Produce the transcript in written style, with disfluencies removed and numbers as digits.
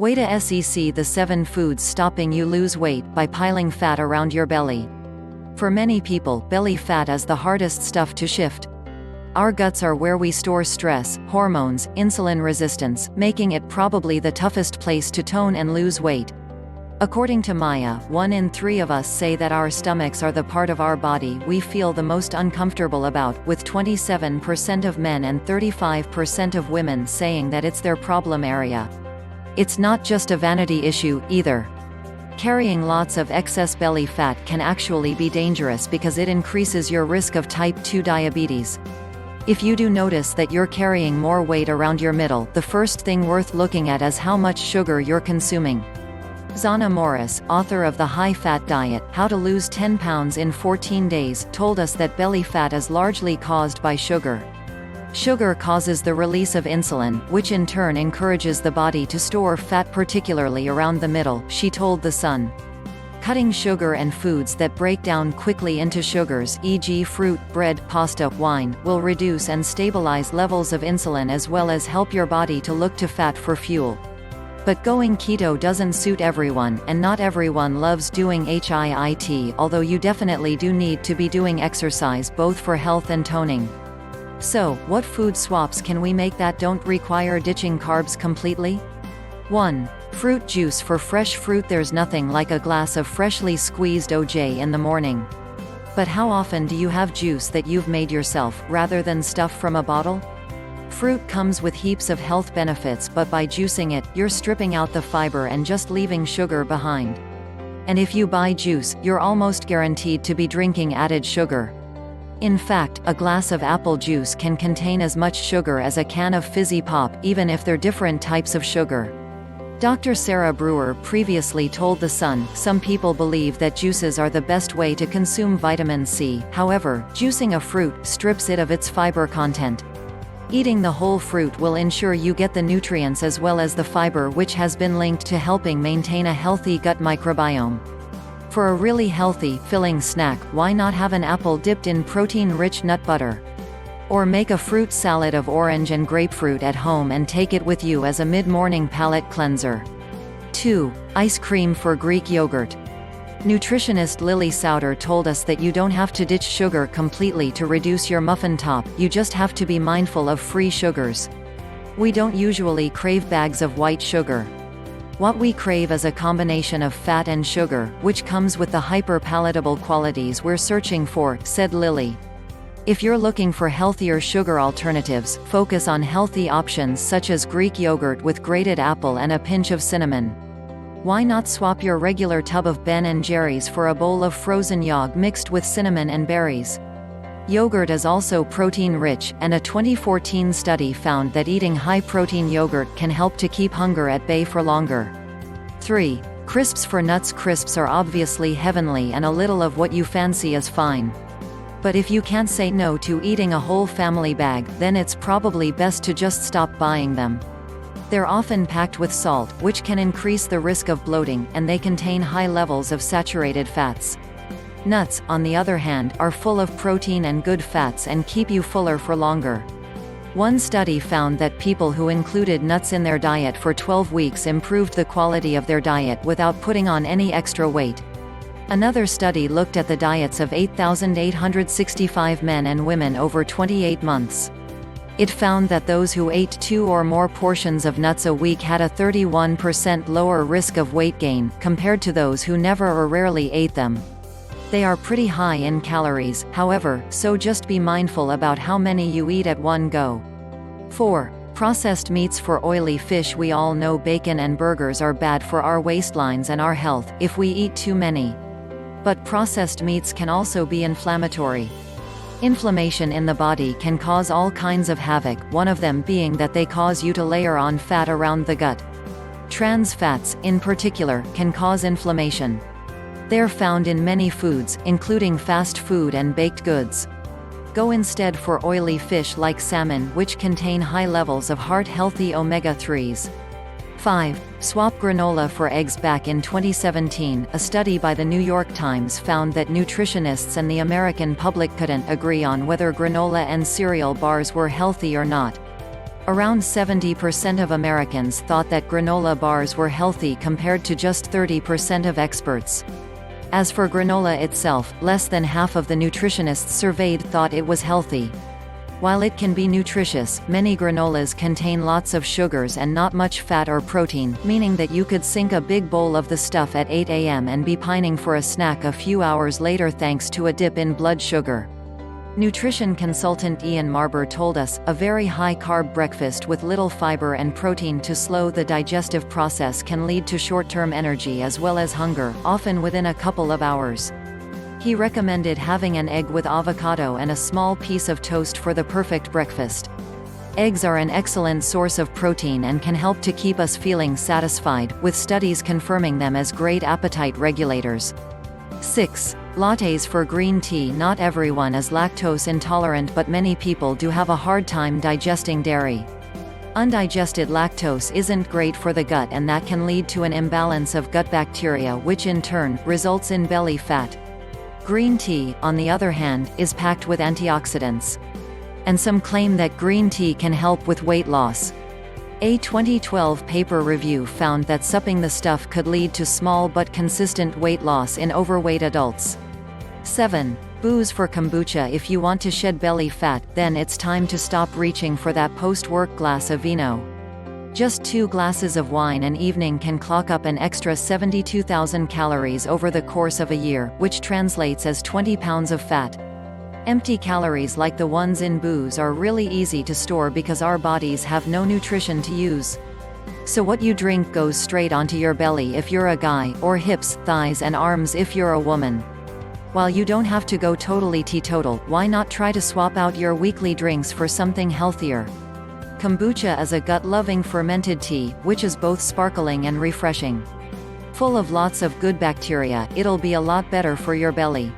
Way to SEC the 7 foods stopping you lose weight by piling fat around your belly. For many people, belly fat is the hardest stuff to shift. Our guts are where we store stress, hormones, insulin resistance, making it probably the toughest place to tone and lose weight. According to Maya, 1 in 3 of us say that our stomachs are the part of our body we feel the most uncomfortable about, with 27% of men and 35% of women saying that it's their problem area. It's not just a vanity issue, either. Carrying lots of excess belly fat can actually be dangerous because it increases your risk of type 2 diabetes. If you do notice that you're carrying more weight around your middle, the first thing worth looking at is how much sugar you're consuming. Zana Morris, author of The High-Fat Diet, How to Lose 10 Pounds in 14 Days, told us that belly fat is largely caused by sugar. Sugar causes the release of insulin, which in turn encourages the body to store fat, particularly around the middle, she told The Sun. Cutting sugar and foods that break down quickly into sugars, e.g. fruit, bread, pasta, wine, will reduce and stabilize levels of insulin as well as help your body to look to fat for fuel. But going keto doesn't suit everyone, and not everyone loves doing HIIT, although you definitely do need to be doing exercise both for health and toning. So, what food swaps can we make that don't require ditching carbs completely? 1. Fruit juice. For fresh fruit, there's nothing like a glass of freshly squeezed OJ in the morning. But how often do you have juice that you've made yourself, rather than stuff from a bottle? Fruit comes with heaps of health benefits, but by juicing it, you're stripping out the fiber and just leaving sugar behind. And if you buy juice, you're almost guaranteed to be drinking added sugar. In fact, a glass of apple juice can contain as much sugar as a can of fizzy pop, even if they're different types of sugar. Dr. Sarah Brewer previously told The Sun, some people believe that juices are the best way to consume vitamin C, however, juicing a fruit strips it of its fiber content. Eating the whole fruit will ensure you get the nutrients as well as the fiber, which has been linked to helping maintain a healthy gut microbiome. For a really healthy, filling snack, why not have an apple dipped in protein-rich nut butter? Or make a fruit salad of orange and grapefruit at home and take it with you as a mid-morning palate cleanser. 2. Ice cream. For Greek yogurt. Nutritionist Lily Sauter told us that you don't have to ditch sugar completely to reduce your muffin top, you just have to be mindful of free sugars. We don't usually crave bags of white sugar. What we crave is a combination of fat and sugar, which comes with the hyper-palatable qualities we're searching for, said Lily. If you're looking for healthier sugar alternatives, focus on healthy options such as Greek yogurt with grated apple and a pinch of cinnamon. Why not swap your regular tub of Ben & Jerry's for a bowl of frozen yogurt mixed with cinnamon and berries? Yogurt is also protein-rich, and a 2014 study found that eating high-protein yogurt can help to keep hunger at bay for longer. 3. Crisps. For nuts. Crisps are obviously heavenly and a little of what you fancy is fine. But if you can't say no to eating a whole family bag, then it's probably best to just stop buying them. They're often packed with salt, which can increase the risk of bloating, and they contain high levels of saturated fats. Nuts, on the other hand, are full of protein and good fats and keep you fuller for longer. One study found that people who included nuts in their diet for 12 weeks improved the quality of their diet without putting on any extra weight. Another study looked at the diets of 8,865 men and women over 28 months. It found that those who ate 2 or more portions of nuts a week had a 31% lower risk of weight gain, compared to those who never or rarely ate them. They are pretty high in calories, however, so just be mindful about how many you eat at one go. 4. Processed meats. For oily fish. We all know bacon and burgers are bad for our waistlines and our health, if we eat too many. But processed meats can also be inflammatory. Inflammation in the body can cause all kinds of havoc, one of them being that they cause you to layer on fat around the gut. Trans fats, in particular, can cause inflammation. They're found in many foods, including fast food and baked goods. Go instead for oily fish like salmon, which contain high levels of heart-healthy omega-3s. 5. Swap granola for eggs. Back in 2017, a study by the New York Times found that nutritionists and the American public couldn't agree on whether granola and cereal bars were healthy or not. Around 70% of Americans thought that granola bars were healthy compared to just 30% of experts. As for granola itself, less than half of the nutritionists surveyed thought it was healthy. While it can be nutritious, many granolas contain lots of sugars and not much fat or protein, meaning that you could sink a big bowl of the stuff at 8 a.m. and be pining for a snack a few hours later thanks to a dip in blood sugar. Nutrition consultant Ian Marber told us, a very high-carb breakfast with little fiber and protein to slow the digestive process can lead to short-term energy as well as hunger, often within a couple of hours. He recommended having an egg with avocado and a small piece of toast for the perfect breakfast. Eggs are an excellent source of protein and can help to keep us feeling satisfied, with studies confirming them as great appetite regulators. 6. Lattes for green tea. Not everyone is lactose intolerant, but many people do have a hard time digesting dairy. Undigested lactose isn't great for the gut, and that can lead to an imbalance of gut bacteria, which in turn results in belly fat. Green tea, on the other hand, is packed with antioxidants. And some claim that green tea can help with weight loss. A 2012 paper review found that supping the stuff could lead to small but consistent weight loss in overweight adults. 7. Booze for kombucha. If you want to shed belly fat, then it's time to stop reaching for that post-work glass of vino. Just 2 glasses of wine an evening can clock up an extra 72,000 calories over the course of a year, which translates as 20 pounds of fat. Empty calories like the ones in booze are really easy to store because our bodies have no nutrition to use. So what you drink goes straight onto your belly if you're a guy, or hips, thighs and arms if you're a woman. While you don't have to go totally teetotal, why not try to swap out your weekly drinks for something healthier? Kombucha is a gut-loving fermented tea, which is both sparkling and refreshing. Full of lots of good bacteria, it'll be a lot better for your belly.